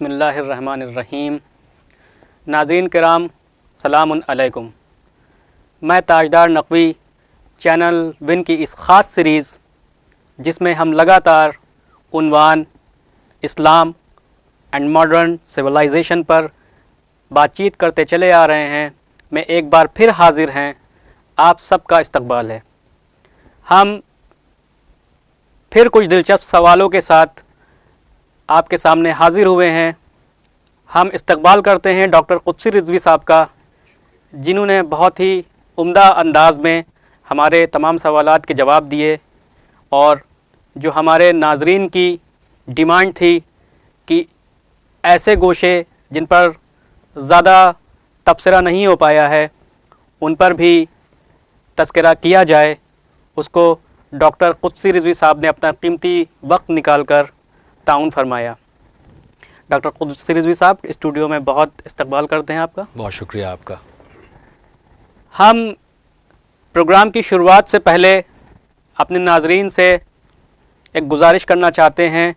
بسم اللہ الرحمن الرحیم۔ ناظرین کرام سلام علیکم۔ میں تاجدار نقوی چینل ون کی اس خاص سیریز جس میں ہم لگاتار عنوان اسلام اینڈ ماڈرن سویلائزیشن پر بات چیت کرتے چلے آ رہے ہیں، میں ایک بار پھر حاضر ہیں، آپ سب کا استقبال ہے۔ ہم پھر کچھ دلچسپ سوالوں کے ساتھ آپ کے سامنے حاضر ہوئے ہیں۔ ہم استقبال کرتے ہیں ڈاکٹر قدسی رضوی صاحب کا، جنہوں نے بہت ہی عمدہ انداز میں ہمارے تمام سوالات کے جواب دیے، اور جو ہمارے ناظرین کی ڈیمانڈ تھی کہ ایسے گوشے جن پر زیادہ تبصرہ نہیں ہو پایا ہے ان پر بھی تذکرہ کیا جائے، اس کو ڈاکٹر قدسی رضوی صاحب نے اپنا قیمتی وقت نکال کر تعاون فرمایا۔ ڈاکٹر قدسی رضوی صاحب اسٹوڈیو میں بہت استقبال کرتے ہیں آپ کا۔ بہت شکریہ آپ کا۔ ہم پروگرام کی شروعات سے پہلے اپنے ناظرین سے ایک گزارش کرنا چاہتے ہیں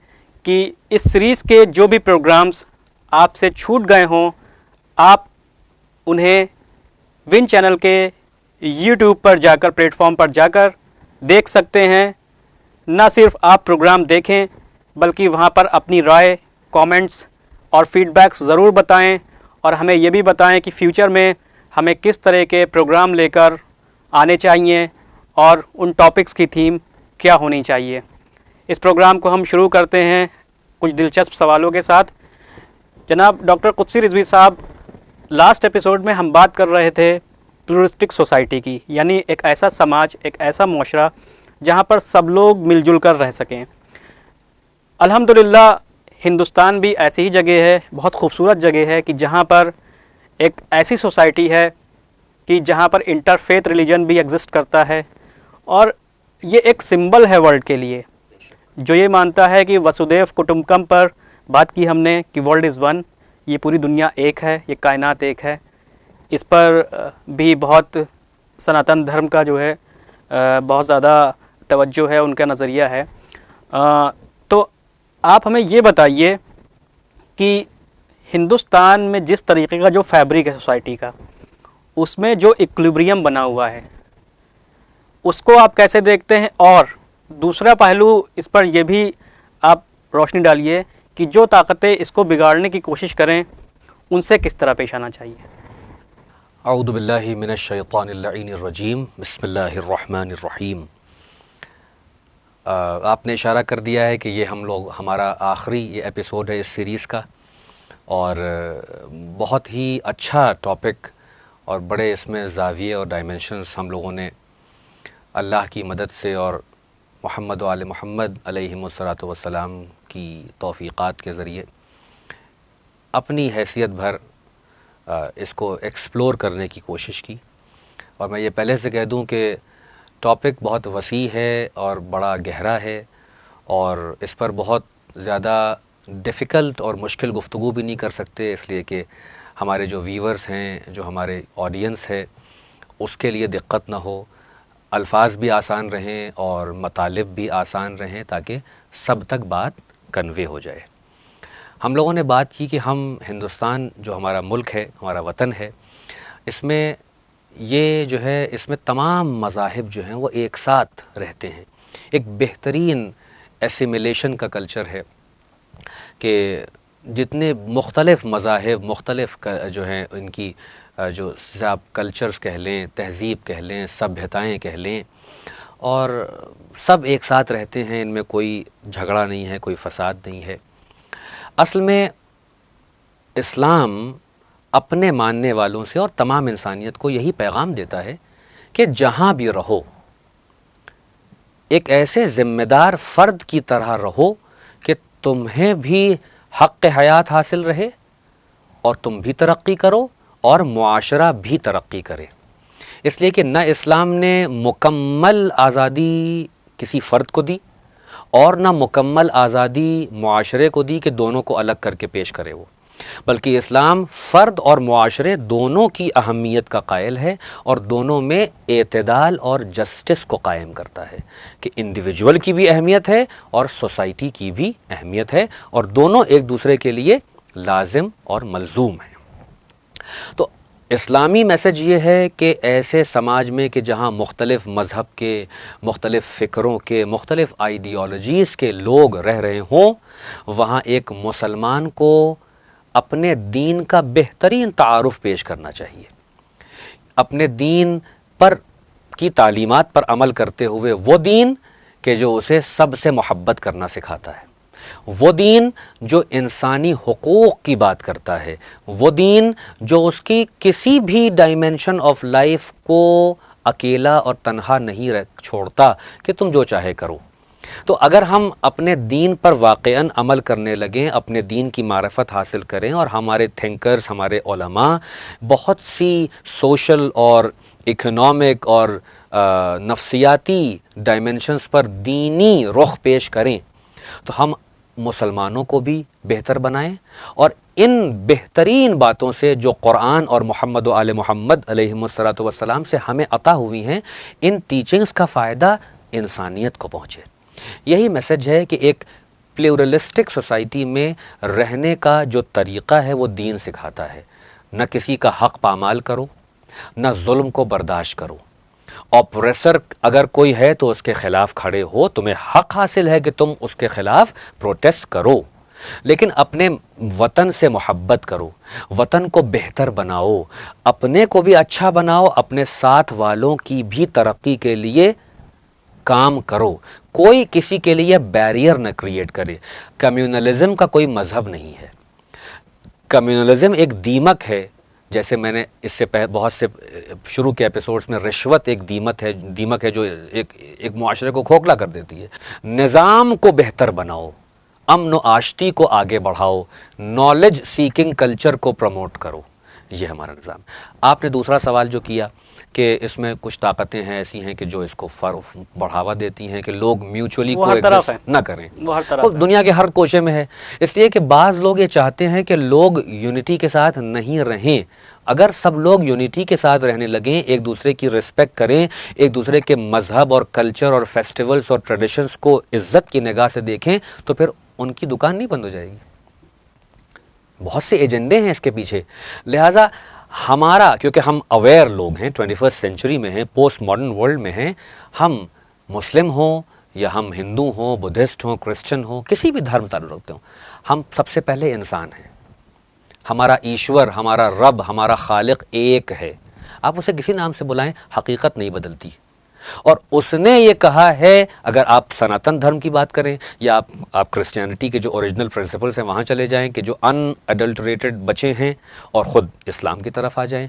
کہ اس سیریز کے جو بھی پروگرامز آپ سے چھوٹ گئے ہوں، آپ انہیں ون چینل کے یوٹیوب پر جا کر، پلیٹ فارم پر جا کر دیکھ سکتے ہیں۔ نہ صرف آپ پروگرام دیکھیں بلکہ وہاں پر اپنی رائے، کامنٹس اور فیڈ بیکس ضرور بتائیں، اور ہمیں یہ بھی بتائیں کہ فیوچر میں ہمیں کس طرح کے پروگرام لے کر آنے چاہیے اور ان ٹاپکس کی تھیم کیا ہونی چاہیے۔ اس پروگرام کو ہم شروع کرتے ہیں کچھ دلچسپ سوالوں کے ساتھ۔ جناب ڈاکٹر قدسی رضوی صاحب، لاسٹ ایپیسوڈ میں ہم بات کر رہے تھے پلورلسٹک سوسائٹی کی، یعنی ایک ایسا سماج، ایک ایسا معاشرہ جہاں پر سب لوگ مل جل کر رہ سکیں۔ الحمدللہ ہندوستان بھی ایسی ہی جگہ ہے، بہت خوبصورت جگہ ہے کہ جہاں پر ایک ایسی سوسائٹی ہے کہ جہاں پر انٹر فیتھ ریلیجن بھی ایگزسٹ کرتا ہے، اور یہ ایک سمبل ہے ورلڈ کے لیے جو یہ مانتا ہے کہ وسودیو کٹمبکم پر بات کی ہم نے کہ ورلڈ از ون، یہ پوری دنیا ایک ہے، یہ کائنات ایک ہے۔ اس پر بھی بہت سناتن دھرم کا جو ہے بہت زیادہ توجہ ہے، ان کا نظریہ ہے۔ تو آپ ہمیں یہ بتائیے کہ ہندوستان میں جس طریقے کا جو فیبرک ہے سوسائٹی کا، اس میں جو ایکولیبریم بنا ہوا ہے، اس کو آپ کیسے دیکھتے ہیں؟ اور دوسرا پہلو اس پر یہ بھی آپ روشنی ڈالیے کہ جو طاقتیں اس کو بگاڑنے کی کوشش کریں ان سے کس طرح پیش آنا چاہیے۔ اعوذ باللہ من الشیطان اللعین الرجیم، بسم اللہ الرحمن الرحیم۔ آپ نے اشارہ کر دیا ہے کہ یہ ہمارا آخری یہ ایپیسوڈ ہے اس سیریز کا، اور بہت ہی اچھا ٹاپک اور بڑے اس میں زاویے اور ڈائمنشنز ہم لوگوں نے اللہ کی مدد سے اور محمد و آل محمد علیہم الصلاۃ والسلام کی توفیقات کے ذریعے اپنی حیثیت بھر اس کو ایکسپلور کرنے کی کوشش کی۔ اور میں یہ پہلے سے کہہ دوں کہ ٹاپک بہت وسیع ہے اور بڑا گہرا ہے، اور اس پر بہت زیادہ ڈیفیکلٹ اور مشکل گفتگو بھی نہیں کر سکتے، اس لیے کہ ہمارے جو ویورز ہیں، جو ہمارے آڈینس ہے، اس کے لیے دقت نہ ہو، الفاظ بھی آسان رہیں اور مطالب بھی آسان رہیں تاکہ سب تک بات کنوے ہو جائے۔ ہم لوگوں نے بات کی کہ ہم ہندوستان جو ہمارا ملک ہے، ہمارا وطن ہے، اس میں یہ جو ہے، اس میں تمام مذاہب جو ہیں وہ ایک ساتھ رہتے ہیں۔ ایک بہترین ایسیمیلیشن کا کلچر ہے کہ جتنے مختلف مذاہب، مختلف جو ہیں ان کی جو کلچرز کہہ لیں، تہذیب کہہ لیں، سبھیتائیں کہہ لیں، اور سب ایک ساتھ رہتے ہیں، ان میں کوئی جھگڑا نہیں ہے، کوئی فساد نہیں ہے۔ اصل میں اسلام اپنے ماننے والوں سے اور تمام انسانیت کو یہی پیغام دیتا ہے کہ جہاں بھی رہو ایک ایسے ذمہ دار فرد کی طرح رہو کہ تمہیں بھی حق حیات حاصل رہے اور تم بھی ترقی کرو اور معاشرہ بھی ترقی کرے۔ اس لیے کہ نہ اسلام نے مکمل آزادی کسی فرد کو دی اور نہ مکمل آزادی معاشرے کو دی کہ دونوں کو الگ کر کے پیش کرے وہ، بلکہ اسلام فرد اور معاشرے دونوں کی اہمیت کا قائل ہے اور دونوں میں اعتدال اور جسٹس کو قائم کرتا ہے کہ انڈیویجول کی بھی اہمیت ہے اور سوسائٹی کی بھی اہمیت ہے، اور دونوں ایک دوسرے کے لیے لازم اور ملزوم ہیں۔ تو اسلامی میسج یہ ہے کہ ایسے سماج میں کہ جہاں مختلف مذہب کے، مختلف فکروں کے، مختلف آئیڈیالوجیز کے لوگ رہ رہے ہوں، وہاں ایک مسلمان کو اپنے دین کا بہترین تعارف پیش کرنا چاہیے، اپنے دین پر کی تعلیمات پر عمل کرتے ہوئے وہ دین کہ جو اسے سب سے محبت کرنا سکھاتا ہے، وہ دین جو انسانی حقوق کی بات کرتا ہے، وہ دین جو اس کی کسی بھی ڈائمنشن آف لائف کو اکیلا اور تنہا نہیں چھوڑتا کہ تم جو چاہے کرو۔ تو اگر ہم اپنے دین پر واقعاً عمل کرنے لگیں، اپنے دین کی معرفت حاصل کریں، اور ہمارے تھنکرز، ہمارے علماء بہت سی سوشل اور اکنامک اور نفسیاتی ڈائمنشنز پر دینی رخ پیش کریں، تو ہم مسلمانوں کو بھی بہتر بنائیں، اور ان بہترین باتوں سے جو قرآن اور محمد و آل محمد علیہم الصلاۃ والسلام سے ہمیں عطا ہوئی ہیں، ان ٹیچنگز کا فائدہ انسانیت کو پہنچے۔ یہی میسج ہے کہ ایک پلیورلسٹک سوسائٹی میں رہنے کا جو طریقہ ہے وہ دین سکھاتا ہے۔ نہ کسی کا حق پامال کرو، نہ ظلم کو برداشت کرو، اپریسر اگر کوئی ہے تو اس کے خلاف کھڑے ہو، تمہیں حق حاصل ہے کہ تم اس کے خلاف پروٹیسٹ کرو، لیکن اپنے وطن سے محبت کرو، وطن کو بہتر بناؤ، اپنے کو بھی اچھا بناؤ، اپنے ساتھ والوں کی بھی ترقی کے لیے کام کرو، کوئی کسی کے لیے بیریئر نہ کریٹ کرے۔ کمیونلزم کا کوئی مذہب نہیں ہے، کمیونلزم ایک دیمک ہے، جیسے میں نے اس سے بہت سے شروع کے ایپیسوڈز میں رشوت ایک دیمک ہے جو ایک معاشرے کو کھوکھلا کر دیتی ہے۔ نظام کو بہتر بناؤ، امن و آشتی کو آگے بڑھاؤ، نالج سیکنگ کلچر کو پروموٹ کرو، یہ ہمارا نظام۔ آپ نے دوسرا سوال جو کیا کہ اس میں کچھ طاقتیں ہیں ایسی ہیں کہ جو اس کو بڑھاوا دیتی ہیں کہ لوگ میوچولی کو ایگزسٹ نہ کریں، وہ دنیا کے ہر کوشے میں ہے۔ اس لیے کہ بعض لوگ یہ چاہتے ہیں کہ لوگ یونٹی کے ساتھ نہیں رہیں۔ اگر سب لوگ یونٹی کے ساتھ رہنے لگیں، ایک دوسرے کی رسپیکٹ کریں، ایک دوسرے کے مذہب اور کلچر اور فیسٹیولز اور ٹریڈیشنز کو عزت کی نگاہ سے دیکھیں، تو پھر ان کی دکان نہیں بند ہو جائے گی۔ بہت سے ایجنڈے ہیں اس کے پیچھے، لہٰذا ہمارا، کیونکہ ہم اویئر لوگ ہیں، 21 سینچری میں ہیں، پوسٹ ماڈرن ورلڈ میں ہیں، ہم مسلم ہوں یا ہم ہندو ہوں، بدھسٹ ہوں، کرسچن ہوں، کسی بھی دھرم تعلق رکھتے ہوں، ہم سب سے پہلے انسان ہیں۔ ہمارا ایشور، ہمارا رب، ہمارا خالق ایک ہے، آپ اسے کسی نام سے بلائیں، حقیقت نہیں بدلتی۔ اور اس نے یہ کہا ہے، اگر آپ سناتن دھرم کی بات کریں یا آپ کرسچینٹی کے جو اوریجنل پرنسپلز ہیں وہاں چلے جائیں کہ جو ان ایڈلٹریٹڈ بچے ہیں اور خود اسلام کی طرف آ جائیں،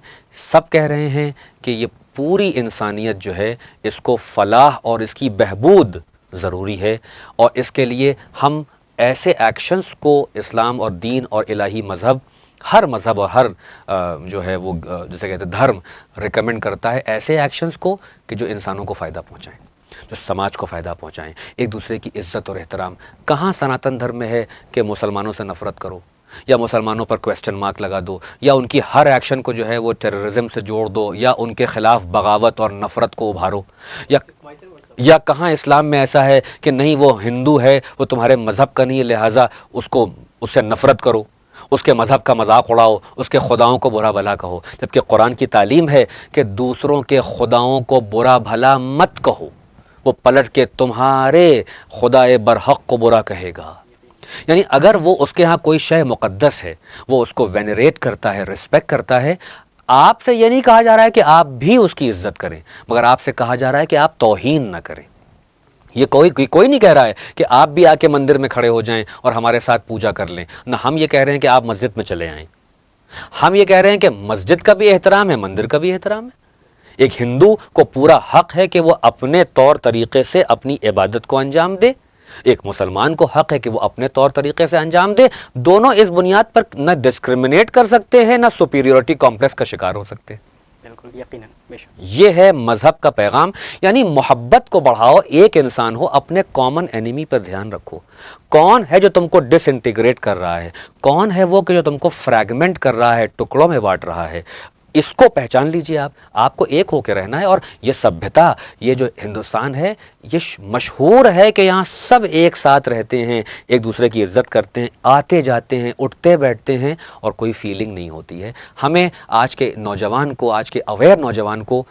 سب کہہ رہے ہیں کہ یہ پوری انسانیت جو ہے اس کو فلاح اور اس کی بہبود ضروری ہے، اور اس کے لیے ہم ایسے ایکشنز کو اسلام اور دین اور الہی مذہب، ہر مذہب اور ہر جو ہے وہ جسے کہتے ہیں دھرم ریکمنڈ کرتا ہے ایسے ایکشنز کو کہ جو انسانوں کو فائدہ پہنچائیں، جو سماج کو فائدہ پہنچائیں، ایک دوسرے کی عزت اور احترام۔ کہاں سناتن دھرم میں ہے کہ مسلمانوں سے نفرت کرو یا مسلمانوں پر کویسچن مارک لگا دو یا ان کی ہر ایکشن کو جو ہے وہ ٹیررزم سے جوڑ دو یا ان کے خلاف بغاوت اور نفرت کو ابھارو، یا کہاں اسلام میں ایسا ہے کہ نہیں وہ ہندو ہے، وہ تمہارے مذہب کا نہیں ہے، لہٰذا اس سے نفرت کرو، اس کے مذہب کا مذاق اڑاؤ، اس کے خداؤں کو برا بھلا کہو، جبکہ قرآن کی تعلیم ہے کہ دوسروں کے خداؤں کو برا بھلا مت کہو، وہ پلٹ کے تمہارے خدائے برحق کو برا کہے گا۔ یعنی اگر وہ اس کے ہاں کوئی شے مقدس ہے، وہ اس کو وینریٹ کرتا ہے، رسپیکٹ کرتا ہے، آپ سے یہ نہیں کہا جا رہا ہے کہ آپ بھی اس کی عزت کریں، مگر آپ سے کہا جا رہا ہے کہ آپ توہین نہ کریں۔ یہ کوئی نہیں کہہ رہا ہے کہ آپ بھی آ کے مندر میں کھڑے ہو جائیں اور ہمارے ساتھ پوجا کر لیں، نہ ہم یہ کہہ رہے ہیں کہ آپ مسجد میں چلے آئیں، ہم یہ کہہ رہے ہیں کہ مسجد کا بھی احترام ہے، مندر کا بھی احترام ہے۔ ایک ہندو کو پورا حق ہے کہ وہ اپنے طور طریقے سے اپنی عبادت کو انجام دے، ایک مسلمان کو حق ہے کہ وہ اپنے طور طریقے سے انجام دے، دونوں اس بنیاد پر نہ ڈسکریمنیٹ کر سکتے ہیں، نہ سپیریورٹی کمپلیکس کا شکار ہو سکتے ہیں۔ بالکل یقیناً، بے شک یہ ہے مذہب کا پیغام، یعنی محبت کو بڑھاؤ، ایک انسان ہو، اپنے کامن اینیمی پر دھیان رکھو۔ کون ہے جو تم کو ڈس انٹیگریٹ کر رہا ہے؟ کون ہے وہ کہ جو تم کو فریگمنٹ کر رہا ہے، ٹکڑوں میں بانٹ رہا ہے؟ اس کو پہچان لیجئے. آپ کو ایک ہو کے رہنا ہے. اور یہ سبھیتا، یہ جو ہندوستان ہے، یہ مشہور ہے کہ یہاں سب ایک ساتھ رہتے ہیں، ایک دوسرے کی عزت کرتے ہیں، آتے جاتے ہیں، اٹھتے بیٹھتے ہیں، اور کوئی فیلنگ نہیں ہوتی ہے. ہمیں آج کے نوجوان کو، آج کے اویئر نوجوان کو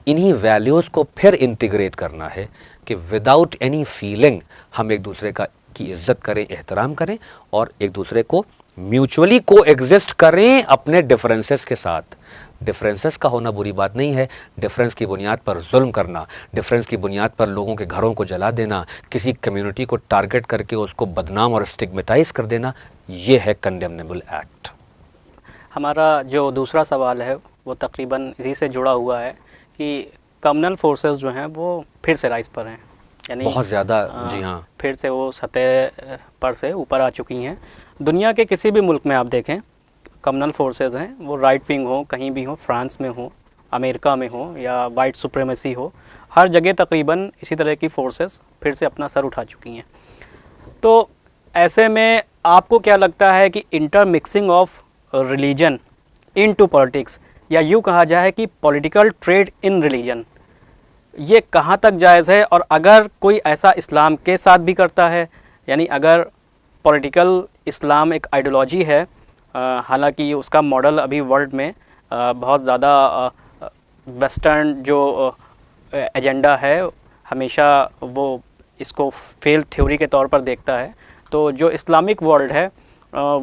انہی ویلیوز کو پھر انٹیگریٹ کرنا ہے کہ وداؤٹ اینی فیلنگ ہم ایک دوسرے کی عزت کریں، احترام کریں، اور ایک دوسرے کو میوچولی کو ایگزسٹ کریں اپنے ڈفرینسز کے ساتھ. ڈفرینسز کا ہونا بری بات نہیں ہے. ڈفرینس کی بنیاد پر ظلم کرنا، ڈفرینس کی بنیاد پر لوگوں کے گھروں کو جلا دینا، کسی کمیونٹی کو ٹارگٹ کر کے اس کو بدنام اور اسٹگمیٹائز کر دینا، یہ ہے کنڈیمنیبل ایکٹ. ہمارا جو دوسرا سوال ہے وہ تقریباً اسی سے جڑا ہوا ہے کہ کمیونل فورسز جو ہیں وہ پھر سے رائز پر ہیں، یعنی بہت زیادہ. جی ہاں، پھر سے وہ سطح پر سے اوپر آ چکی ہیں. دنیا کے کسی بھی ملک میں آپ دیکھیں کمیونل فورسز ہیں، وہ رائٹ ونگ ہوں، کہیں بھی ہوں، فرانس میں ہوں، امریکہ میں ہوں، یا وائٹ سپریمیسی ہو، ہر جگہ تقریباً اسی طرح کی فورسز پھر سے اپنا سر اٹھا چکی ہیں. تو ایسے میں آپ کو کیا لگتا ہے کہ intermixing of religion into politics, یا یوں کہا جائے کہ پولیٹیکل ٹریڈ ان ریلیجن، یہ کہاں تک جائز ہے؟ اور اگر کوئی ایسا اسلام کے ساتھ بھی کرتا ہے، یعنی اگر پولیٹیکل اسلام ایک آئیڈیالوجی ہے، حالانکہ اس کا ماڈل ابھی ورلڈ میں بہت زیادہ ویسٹرن جو ایجنڈا ہے ہمیشہ وہ اس کو فیل تھیوری کے طور پر دیکھتا ہے، تو جو اسلامک ورلڈ ہے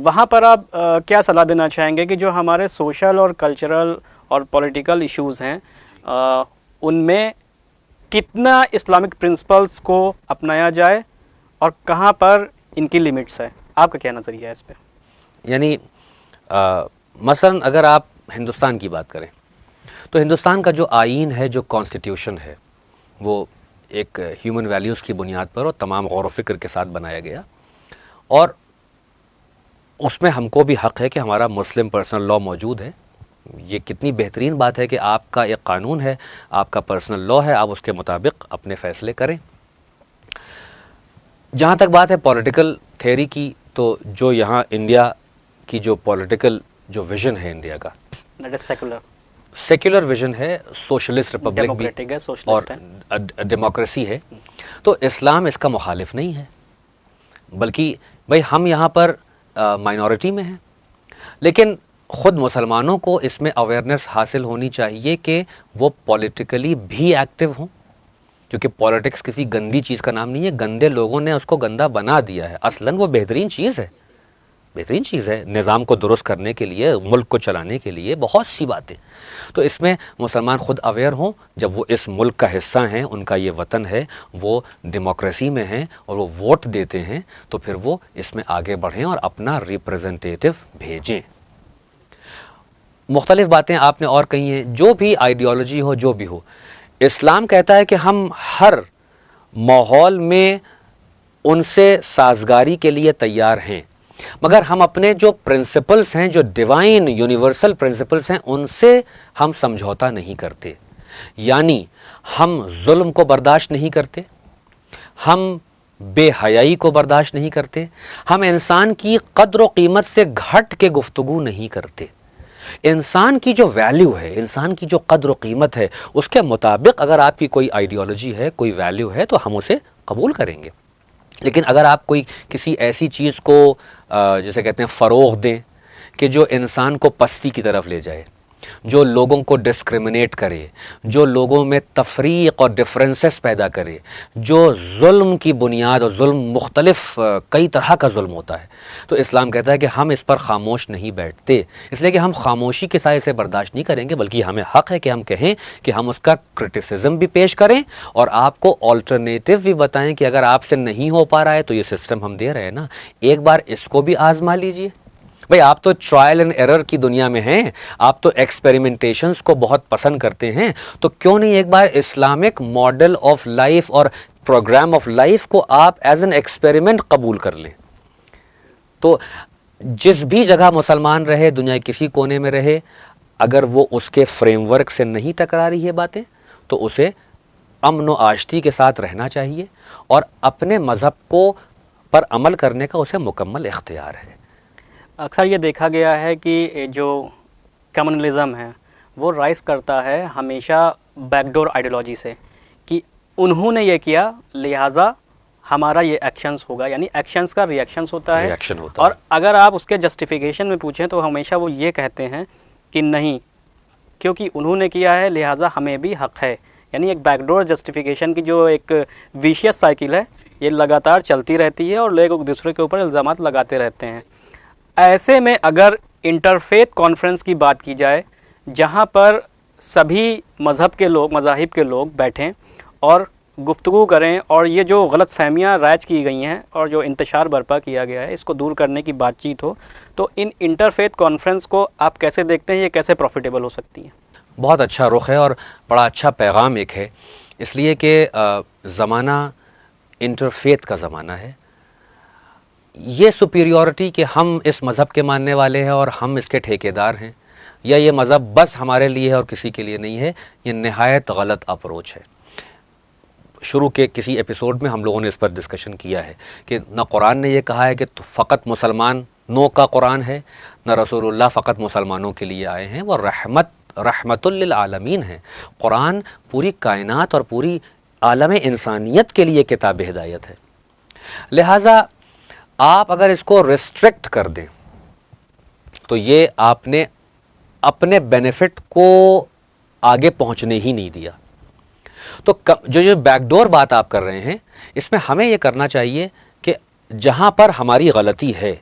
وہاں پر آپ کیا صلاح دینا چاہیں گے کہ جو ہمارے سوشل اور کلچرل اور پولیٹیکل ایشوز ہیں ان میں کتنا اسلامک پرنسپلس کو اپنایا جائے اور کہاں پر ان کی لمٹس ہے؟ آپ کا کیا نظریہ ہے اس پہ؟ یعنی مثلا اگر آپ ہندوستان کی بات کریں تو ہندوستان کا جو آئین ہے، جو کانسٹیٹیوشن ہے، وہ ایک ہیومن ویلیوز کی بنیاد پر اور تمام غور و فکر کے ساتھ بنایا گیا، اور اس میں ہم کو بھی حق ہے کہ ہمارا مسلم پرسنل لاء موجود ہے. یہ کتنی بہترین بات ہے کہ آپ کا ایک قانون ہے، آپ کا پرسنل لاء ہے، آپ اس کے مطابق اپنے فیصلے کریں. جہاں تک بات ہے پولیٹیکل تھیوری کی، تو جو یہاں انڈیا کی جو پولیٹیکل جو ویژن ہے انڈیا کا، سیکولر ویژن ہے، سوشلسٹ ریپبلک بھی اور ڈیموکریسی ہے. تو اسلام اس کا مخالف نہیں ہے، بلکہ بھائی ہم یہاں پر مائنورٹی میں ہیں، لیکن خود مسلمانوں کو اس میں اویئرنیس حاصل ہونی چاہیے کہ وہ پولیٹیکلی بھی ایکٹیو ہوں، کیونکہ پولیٹکس کسی گندی چیز کا نام نہیں ہے. گندے لوگوں نے اس کو گندا بنا دیا ہے. اصلاً وہ بہترین چیز ہے، بہترین چیز ہے نظام کو درست کرنے کے لیے، ملک کو چلانے کے لیے، بہت سی باتیں. تو اس میں مسلمان خود اویئر ہوں، جب وہ اس ملک کا حصہ ہیں، ان کا یہ وطن ہے، وہ ڈیموکریسی میں ہیں اور وہ ووٹ دیتے ہیں، تو پھر وہ اس میں آگے بڑھیں اور اپنا ریپریزنٹیٹو بھیجیں. مختلف باتیں آپ نے اور کہی ہیں، جو بھی آئیڈیالوجی ہو، جو بھی ہو، اسلام کہتا ہے کہ ہم ہر ماحول میں ان سے سازگاری کے لیے تیار ہیں، مگر ہم اپنے جو پرنسپلز ہیں، جو ڈیوائن یونیورسل پرنسپلز ہیں، ان سے ہم سمجھوتا نہیں کرتے. یعنی ہم ظلم کو برداشت نہیں کرتے، ہم بے حیائی کو برداشت نہیں کرتے، ہم انسان کی قدر و قیمت سے گھٹ کے گفتگو نہیں کرتے. انسان کی جو ویلیو ہے، انسان کی جو قدر و قیمت ہے، اس کے مطابق اگر آپ کی کوئی آئیڈیالوجی ہے، کوئی ویلیو ہے، تو ہم اسے قبول کریں گے. لیکن اگر آپ کسی ایسی چیز کو جیسے کہتے ہیں فروغ دیں کہ جو انسان کو پستی کی طرف لے جائے، جو لوگوں کو ڈسکریمنیٹ کرے، جو لوگوں میں تفریق اور ڈفرینسز پیدا کرے، جو ظلم کی بنیاد، اور ظلم مختلف کئی طرح کا ظلم ہوتا ہے، تو اسلام کہتا ہے کہ ہم اس پر خاموش نہیں بیٹھتے، اس لیے کہ ہم خاموشی کے سائے سے برداشت نہیں کریں گے، بلکہ ہمیں حق ہے کہ ہم کہیں کہ ہم اس کا کرٹیسزم بھی پیش کریں اور آپ کو آلٹرنیٹیو بھی بتائیں کہ اگر آپ سے نہیں ہو پا رہا ہے تو یہ سسٹم ہم دے رہے ہیں نا، ایک بار اس کو بھی آزما لیجئے. بھئی آپ تو ٹرائل اینڈ ایرر کی دنیا میں ہیں، آپ تو ایکسپیریمنٹیشنز کو بہت پسند کرتے ہیں، تو کیوں نہیں ایک بار اسلامک ماڈل آف لائف اور پروگرام آف لائف کو آپ ایز این ایکسپیریمنٹ قبول کر لیں. تو جس بھی جگہ مسلمان رہے، دنیا کے کسی کونے میں رہے، اگر وہ اس کے فریم ورک سے نہیں ٹکرا رہی ہے باتیں، تو اسے امن و آشتی کے ساتھ رہنا چاہیے اور اپنے مذہب کو پر عمل کرنے کا اسے مکمل اختیار ہے. اکثر یہ دیکھا گیا ہے کہ جو کمیونلزم ہے وہ رائز کرتا ہے ہمیشہ بیک ڈور آئیڈیالوجی سے کہ انہوں نے یہ کیا لہٰذا ہمارا یہ ایکشنز ہوگا، یعنی ایکشنز کا ریئیکشنز ہوتا ہے. ریئیکشن ہوتا اور ہے. اگر آپ اس کے جسٹیفیکیشن میں پوچھیں تو ہمیشہ وہ یہ کہتے ہیں کہ نہیں، کیونکہ انہوں نے کیا ہے لہٰذا ہمیں بھی حق ہے. یعنی ایک بیک ڈور جسٹیفیکیشن کی جو ایک ویشیس سائیکل ہے یہ لگاتار چلتی رہتی ہے اور لوگ ایک دوسرے کے اوپر الزامات لگاتے رہتے ہیں. ایسے میں اگر انٹرفیتھ کانفرنس کی بات کی جائے جہاں پر سبھی مذاہب کے لوگ بیٹھیں اور گفتگو کریں اور یہ جو غلط فہمیاں رائج کی گئی ہیں اور جو انتشار برپا کیا گیا ہے اس کو دور کرنے کی بات چیت ہو، تو ان انٹرفیتھ کانفرنس کو آپ کیسے دیکھتے ہیں؟ یہ کیسے پروفیٹیبل ہو سکتی ہیں؟ بہت اچھا رخ ہے اور بڑا اچھا پیغام ایک ہے، اس لیے کہ زمانہ انٹرفیتھ کا زمانہ ہے. یہ سپیریورٹی کہ ہم اس مذہب کے ماننے والے ہیں اور ہم اس کے ٹھیکیدار ہیں، یا یہ مذہب بس ہمارے لیے ہے اور کسی کے لیے نہیں ہے، یہ نہایت غلط اپروچ ہے. شروع کے کسی ایپیسوڈ میں ہم لوگوں نے اس پر ڈسکشن کیا ہے کہ نہ قرآن نے یہ کہا ہے کہ فقط مسلمانوں کا قرآن ہے، نہ رسول اللہ فقط مسلمانوں کے لیے آئے ہیں، وہ رحمت للعالمین ہیں. قرآن پوری کائنات اور پوری عالم انسانیت کے لیے کتاب ہدایت ہے. لہٰذا آپ اگر اس کو ریسٹرکٹ کر دیں تو یہ آپ نے اپنے بینیفٹ کو آگے پہنچنے ہی نہیں دیا. تو جو بیک ڈور بات آپ کر رہے ہیں اس میں ہمیں یہ کرنا چاہیے کہ جہاں پر ہماری غلطی ہے،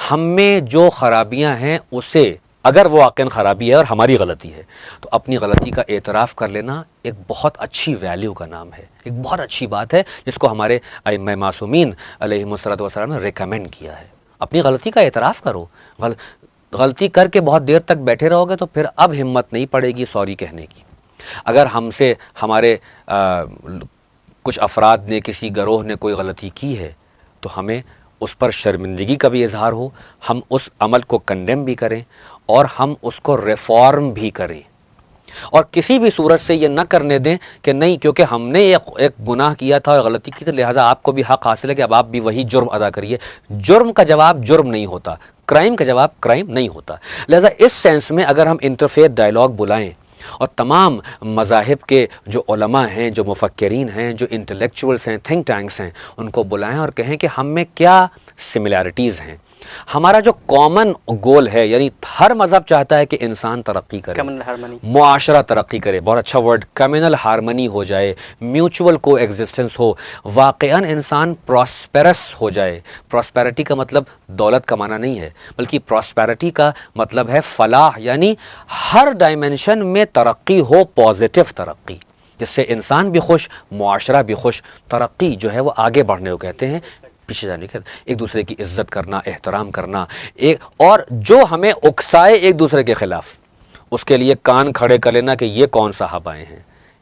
ہم میں جو خرابیاں ہیں اسے، اگر وہ واقعاً خرابی ہے اور ہماری غلطی ہے تو اپنی غلطی کا اعتراف کر لینا ایک بہت اچھی ویلیو کا نام ہے، ایک بہت اچھی بات ہے جس کو ہمارے ائمہ معصومین علیہم الصلوۃ والسلام نے ریکمینڈ کیا ہے. اپنی غلطی کا اعتراف کرو. غلطی کر کے بہت دیر تک بیٹھے رہو گے تو پھر اب ہمت نہیں پڑے گی سوری کہنے کی. اگر ہم سے ہمارے کچھ افراد نے، کسی گروہ نے کوئی غلطی کی ہے تو ہمیں اس پر شرمندگی کا بھی اظہار ہو، ہم اس عمل کو کنڈیم بھی کریں اور ہم اس کو ریفارم بھی کریں، اور کسی بھی صورت سے یہ نہ کرنے دیں کہ نہیں کیونکہ ہم نے ایک گناہ کیا تھا اور غلطی کی تو لہٰذا آپ کو بھی حق حاصل ہے کہ اب آپ بھی وہی جرم ادا کریے. جرم کا جواب جرم نہیں ہوتا، کرائم کا جواب کرائم نہیں ہوتا. لہٰذا اس سینس میں اگر ہم انٹرفیتھ ڈائلاگ بلائیں اور تمام مذاہب کے جو علماء ہیں، جو مفکرین ہیں، جو انٹلیکچوئلس ہیں، تھنک ٹینکس ہیں، ان کو بلائیں اور کہیں کہ ہم میں کیا سملیرٹیز ہیں. ہمارا جو کامن گول ہے، یعنی ہر مذہب چاہتا ہے کہ انسان ترقی کرے، معاشرہ ترقی کرے. بہت اچھا ورڈ، کمیونل ہارمنی ہو جائے، میوچول کو ایگزسٹنس ہو، واقعاً انسان پراسپیرس ہو جائے. پراسپیرٹی کا مطلب دولت کمانا نہیں ہے، بلکہ پراسپیرٹی کا مطلب ہے فلاح، یعنی ہر ڈائمنشن میں ترقی ہو، پازیٹیو ترقی، جس سے انسان بھی خوش، معاشرہ بھی خوش. ترقی جو ہے وہ آگے بڑھنے کو کہتے ہیں، پیچھے جانے کا. ایک دوسرے کی عزت کرنا، احترام کرنا، اور جو ہمیں اکسائے ایک دوسرے کے خلاف اس کے لیے کان کھڑے کر لینا کہ یہ کون صاحب آئے ہیں،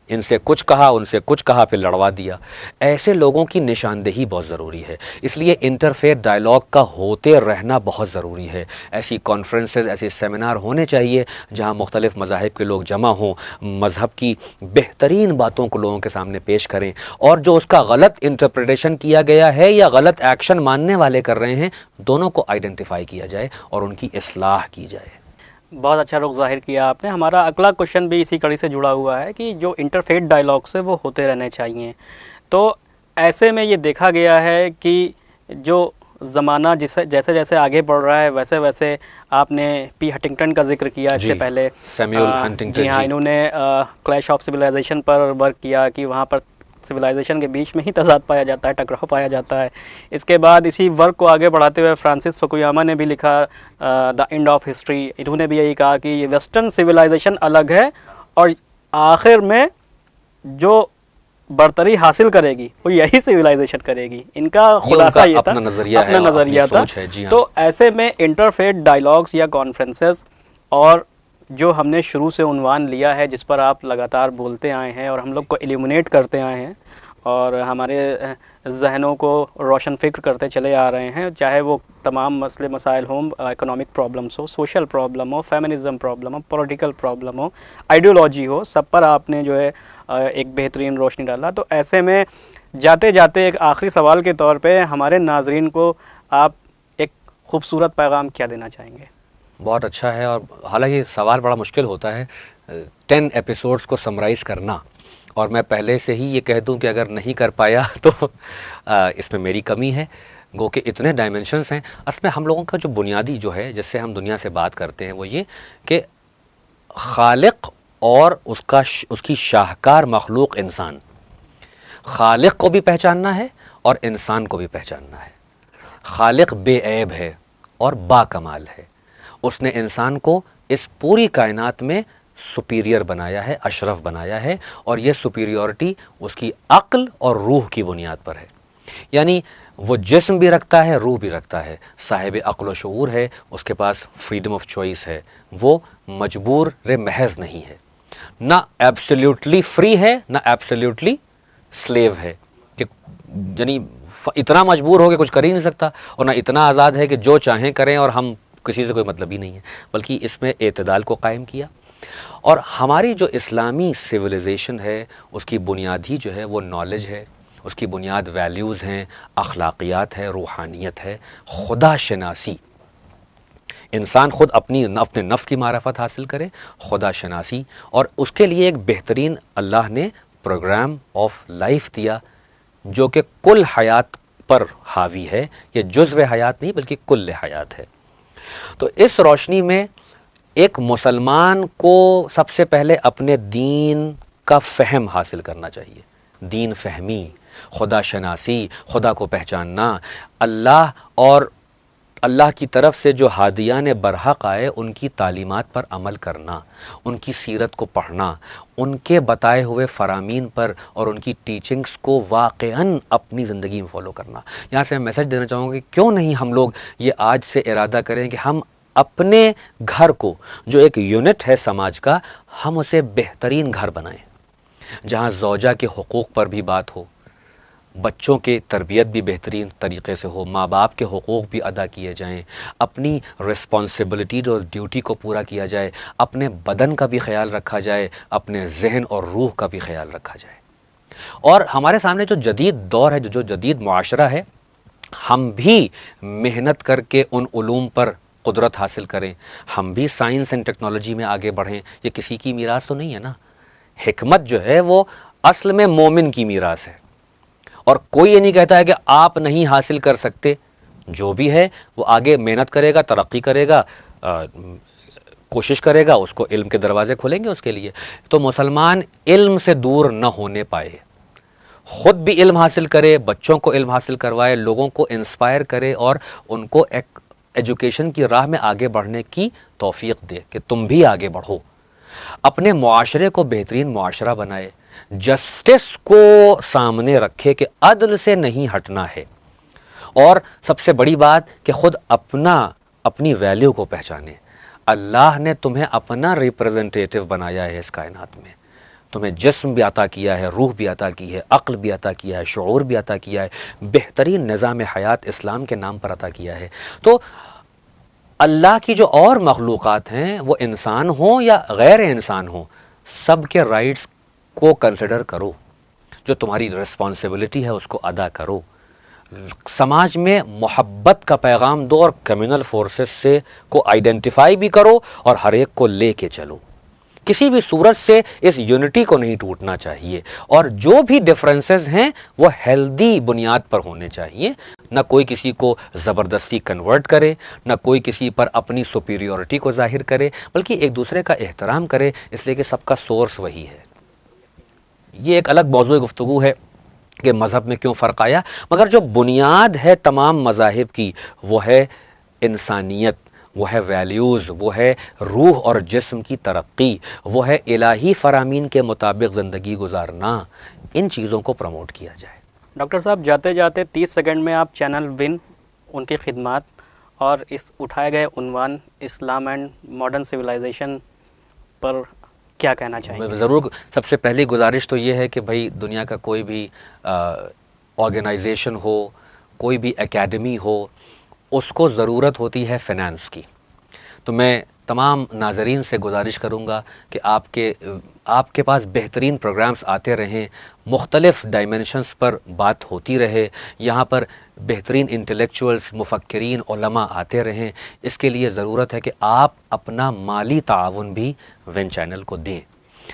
ان سے کچھ کہا، ان سے کچھ کہا، پھر لڑوا دیا. ایسے لوگوں کی نشاندہی بہت ضروری ہے. اس لیے انٹرفیتھ ڈائلاگ کا ہوتے رہنا بہت ضروری ہے. ایسی کانفرنسز، ایسے سیمینار ہونے چاہیے جہاں مختلف مذاہب کے لوگ جمع ہوں، مذہب کی بہترین باتوں کو لوگوں کے سامنے پیش کریں، اور جو اس کا غلط انٹرپریٹیشن کیا گیا ہے یا غلط ایکشن ماننے والے کر رہے ہیں، دونوں کو آئیڈینٹیفائی کیا جائے اور ان کی اصلاح کی جائے. بہت اچھا رخ ظاہر کیا آپ نے. ہمارا اگلا کوشچن بھی اسی کڑی سے جڑا ہوا ہے کہ جو انٹرفیتھ ڈائلاگس ہے وہ ہوتے رہنے چاہیے. تو ایسے میں یہ دیکھا گیا ہے کہ جو زمانہ جیسے جیسے آگے بڑھ رہا ہے ویسے ویسے آپ نے پی ہنٹنگٹن کا ذکر کیا اس سے پہلے، سیمیول ہنٹنگٹن. جی ہاں، انہوں نے کلیش آف سویلائزیشن پر ورک کیا کہ وہاں پر سویلائزیشن کے بیچ میں ہی تضاد پایا جاتا ہے، ٹکراؤ پایا جاتا ہے. اس کے بعد اسی ورک کو آگے بڑھاتے ہوئے فرانسس فوکویاما نے بھی لکھا دا اینڈ آف ہسٹری. انہوں نے بھی یہی کہا کہ یہ ویسٹرن سویلائزیشن الگ ہے اور آخر میں جو برتری حاصل کرے گی وہ یہی سویلائزیشن کرے گی. ان کا خلاصہ یہ تھا، اپنا نظریہ تھا. تو ایسے میں انٹرفیتھ ڈائلاگس یا کانفرنسز اور جو ہم نے شروع سے عنوان لیا ہے جس پر آپ لگاتار بولتے آئے ہیں اور ہم لوگ کو ایلیمنیٹ کرتے آئے ہیں اور ہمارے ذہنوں کو روشن فکر کرتے چلے آ رہے ہیں، چاہے وہ تمام مسئلے مسائل ہوں، اکنامک پرابلمس ہو، سوشل پرابلم ہو، فیمنزم پرابلم ہو، پولیٹیکل پرابلم ہو، آئیڈیالوجی ہو، سب پر آپ نے جو ہے ایک بہترین روشنی ڈالا. تو ایسے میں جاتے جاتے ایک آخری سوال کے طور پہ ہمارے ناظرین کو آپ ایک خوبصورت پیغام کیا دینا چاہیں گے؟ بہت اچھا ہے، اور حالانکہ سوال بڑا مشکل ہوتا ہے 10 ایپیسوڈز کو سمرائز کرنا، اور میں پہلے سے ہی یہ کہہ دوں کہ اگر نہیں کر پایا تو اس میں میری کمی ہے، گو کہ اتنے ڈائمنشنز ہیں۔ اصل میں ہم لوگوں کا جو بنیادی جو ہے جس سے ہم دنیا سے بات کرتے ہیں وہ یہ کہ خالق اور اس کی شاہکار مخلوق انسان، خالق کو بھی پہچاننا ہے اور انسان کو بھی پہچاننا ہے۔ خالق بے عیب ہے اور با کمال ہے، اس نے انسان کو اس پوری کائنات میں سپیریئر بنایا ہے، اشرف بنایا ہے، اور یہ سپیریورٹی اس کی عقل اور روح کی بنیاد پر ہے۔ یعنی وہ جسم بھی رکھتا ہے، روح بھی رکھتا ہے، صاحب عقل و شعور ہے، اس کے پاس فریڈم آف چوائس ہے، وہ مجبور محض نہیں ہے، نہ ایبسلیوٹلی فری ہے نہ ایبسلیوٹلی سلیو ہے، کہ یعنی اتنا مجبور ہو کہ کچھ کر ہی نہیں سکتا، اور نہ اتنا آزاد ہے کہ جو چاہیں کریں اور ہم کسی سے کوئی مطلب ہی نہیں ہے، بلکہ اس میں اعتدال کو قائم کیا۔ اور ہماری جو اسلامی سویلائزیشن ہے اس کی بنیاد ہی جو ہے وہ نالج ہے، اس کی بنیاد ویلیوز ہیں، اخلاقیات ہے، روحانیت ہے، خدا شناسی۔ انسان خود اپنے نفس کی معرفت حاصل کرے، خدا شناسی، اور اس کے لیے ایک بہترین اللہ نے پروگرام آف لائف دیا جو کہ کل حیات پر حاوی ہے، یہ جزو حیات نہیں بلکہ کل حیات ہے۔ تو اس روشنی میں ایک مسلمان کو سب سے پہلے اپنے دین کا فہم حاصل کرنا چاہیے، دین فہمی، خدا شناسی، خدا کو پہچاننا، اللہ اور اللہ کی طرف سے جو ہادیان برحق آئے ان کی تعلیمات پر عمل کرنا، ان کی سیرت کو پڑھنا، ان کے بتائے ہوئے فرامین پر اور ان کی ٹیچنگز کو واقعاً اپنی زندگی میں فالو کرنا۔ یہاں سے میں میسج دینا چاہوں گا کہ کیوں نہیں ہم لوگ یہ آج سے ارادہ کریں کہ ہم اپنے گھر کو جو ایک یونٹ ہے سماج کا، ہم اسے بہترین گھر بنائیں، جہاں زوجہ کے حقوق پر بھی بات ہو، بچوں کے تربیت بھی بہترین طریقے سے ہو، ماں باپ کے حقوق بھی ادا کیے جائیں، اپنی رسپانسبلٹی اور ڈیوٹی کو پورا کیا جائے، اپنے بدن کا بھی خیال رکھا جائے، اپنے ذہن اور روح کا بھی خیال رکھا جائے۔ اور ہمارے سامنے جو جدید دور ہے، جو جدید معاشرہ ہے، ہم بھی محنت کر کے ان علوم پر قدرت حاصل کریں، ہم بھی سائنس اینڈ ٹیکنالوجی میں آگے بڑھیں۔ یہ کسی کی میراث تو نہیں ہے نا، حکمت جو ہے وہ اصل میں مومن کی میراث ہے، اور کوئی یہ نہیں کہتا ہے کہ آپ نہیں حاصل کر سکتے، جو بھی ہے وہ آگے محنت کرے گا، ترقی کرے گا، کوشش کرے گا، اس کو علم کے دروازے کھلیں گے اس کے لیے۔ تو مسلمان علم سے دور نہ ہونے پائے، خود بھی علم حاصل کرے، بچوں کو علم حاصل کروائے، لوگوں کو انسپائر کرے اور ان کو ایک ایجوکیشن کی راہ میں آگے بڑھنے کی توفیق دے کہ تم بھی آگے بڑھو، اپنے معاشرے کو بہترین معاشرہ بنائے، جسٹس کو سامنے رکھے کہ عدل سے نہیں ہٹنا ہے، اور سب سے بڑی بات کہ خود اپنی ویلیو کو پہچانے۔ اللہ نے تمہیں اپنا ریپرزنٹیٹیو بنایا ہے اس کائنات میں، تمہیں جسم بھی عطا کیا ہے، روح بھی عطا کی ہے، عقل بھی عطا کیا ہے، شعور بھی عطا کیا ہے، بہترین نظام حیات اسلام کے نام پر عطا کیا ہے۔ تو اللہ کی جو اور مخلوقات ہیں وہ انسان ہوں یا غیر انسان ہوں، سب کے رائٹس کو کنسیڈر کرو، جو تمہاری رسپانسبلٹی ہے اس کو ادا کرو، سماج میں محبت کا پیغام دو، اور کمیونل فورسز سے کو آئیڈینٹیفائی بھی کرو اور ہر ایک کو لے کے چلو۔ کسی بھی صورت سے اس یونٹی کو نہیں ٹوٹنا چاہیے، اور جو بھی ڈفرینسز ہیں وہ ہیلدی بنیاد پر ہونے چاہیے، نہ کوئی کسی کو زبردستی کنورٹ کرے، نہ کوئی کسی پر اپنی سپیریورٹی کو ظاہر کرے، بلکہ ایک دوسرے کا احترام کرے، اس لیے کہ سب کا سورس وہی ہے۔ یہ ایک الگ موضوع گفتگو ہے کہ مذہب میں کیوں فرق آیا، مگر جو بنیاد ہے تمام مذاہب کی وہ ہے انسانیت، وہ ہے ویلیوز، وہ ہے روح اور جسم کی ترقی، وہ ہے الہی فرامین کے مطابق زندگی گزارنا۔ ان چیزوں کو پروموٹ کیا جائے۔ ڈاکٹر صاحب، جاتے جاتے 30 سیکنڈ میں آپ چینل ون، ان کی خدمات اور اس اٹھائے گئے عنوان اسلام اینڈ ماڈرن سویلائزیشن پر کیا کہنا چاہیں گے؟ ضرور، سب سے پہلی گزارش تو یہ ہے کہ بھائی دنیا کا کوئی بھی آرگنائزیشن ہو، کوئی بھی اکیڈمی ہو، اس کو ضرورت ہوتی ہے فنانس کی۔ تو میں تمام ناظرین سے گزارش کروں گا کہ آپ کے آپ کے پاس بہترین پروگرامز آتے رہیں، مختلف ڈائمنشنز پر بات ہوتی رہے، یہاں پر بہترین انٹلیکچوئلز، مفکرین، علماء آتے رہیں، اس کے لیے ضرورت ہے کہ آپ اپنا مالی تعاون بھی ون چینل کو دیں۔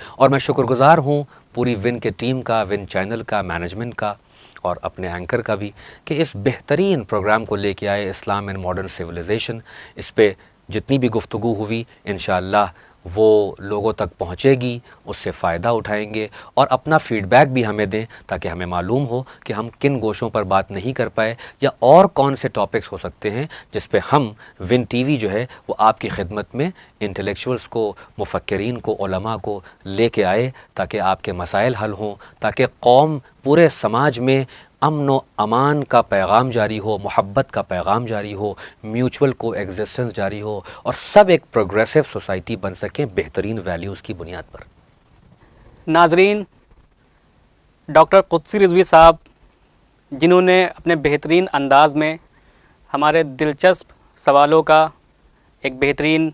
اور میں شکر گزار ہوں پوری ون کے ٹیم کا، ون چینل کا، مینجمنٹ کا اور اپنے اینکر کا بھی، کہ اس بہترین پروگرام کو لے کے آئے، اسلام اینڈ ماڈرن سویلائزیشن۔ اس پہ جتنی بھی گفتگو ہوئی انشاءاللہ وہ لوگوں تک پہنچے گی، اس سے فائدہ اٹھائیں گے، اور اپنا فیڈ بیک بھی ہمیں دیں تاکہ ہمیں معلوم ہو کہ ہم کن گوشوں پر بات نہیں کر پائے، یا اور کون سے ٹاپکس ہو سکتے ہیں جس پہ ہم ون ٹی وی جو ہے وہ آپ کی خدمت میں انٹلیکچوئلس کو، مفکرین کو، علماء کو لے کے آئے، تاکہ آپ کے مسائل حل ہوں، تاکہ قوم، پورے سماج میں امن و امان کا پیغام جاری ہو، محبت کا پیغام جاری ہو، میوچول کو ایگزسٹنس جاری ہو، اور سب ایک پروگریسو سوسائٹی بن سکیں بہترین ویلیوز کی بنیاد پر۔ ناظرین، ڈاکٹر قدسی رضوی صاحب جنہوں نے اپنے بہترین انداز میں ہمارے دلچسپ سوالوں کا ایک بہترین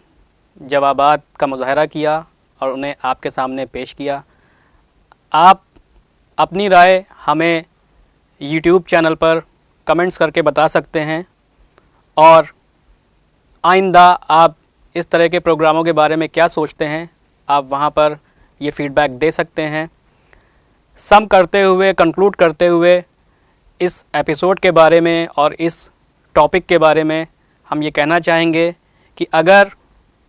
جوابات کا مظاہرہ کیا اور انہیں آپ کے سامنے پیش کیا، آپ اپنی رائے ہمیں یوٹیوب چینل پر کمنٹس کر کے بتا سکتے ہیں، اور آئندہ آپ اس طرح کے پروگراموں کے بارے میں کیا سوچتے ہیں آپ وہاں پر یہ فیڈ بیک دے سکتے ہیں۔ سم کرتے ہوئے، کنکلوڈ کرتے ہوئے، اس ایپیسوڈ کے بارے میں اور اس ٹاپک کے بارے میں ہم یہ کہنا چاہیں گے کہ اگر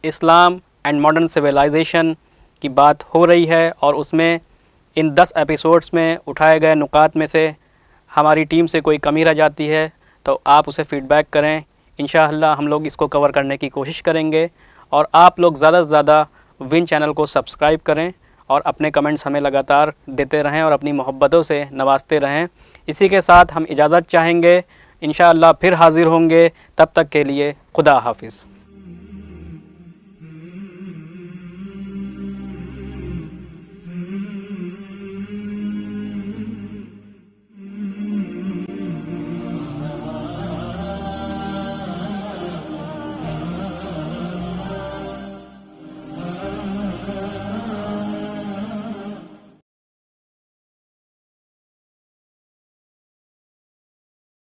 اسلام اینڈ ماڈرن سویلائزیشن کی بات ہو رہی ہے اور اس میں ان 10 ایپیسوڈز میں اٹھائے گئے نکات میں سے ہماری ٹیم سے کوئی کمی رہ جاتی ہے تو آپ اسے فیڈ بیک کریں، انشاءاللہ ہم لوگ اس کو کور کرنے کی کوشش کریں گے، اور آپ لوگ زیادہ سے زیادہ ون چینل کو سبسکرائب کریں اور اپنے کمنٹس ہمیں لگاتار دیتے رہیں اور اپنی محبتوں سے نوازتے رہیں۔ اسی کے ساتھ ہم اجازت چاہیں گے، انشاءاللہ پھر حاضر ہوں گے، تب تک کے لیے خدا حافظ۔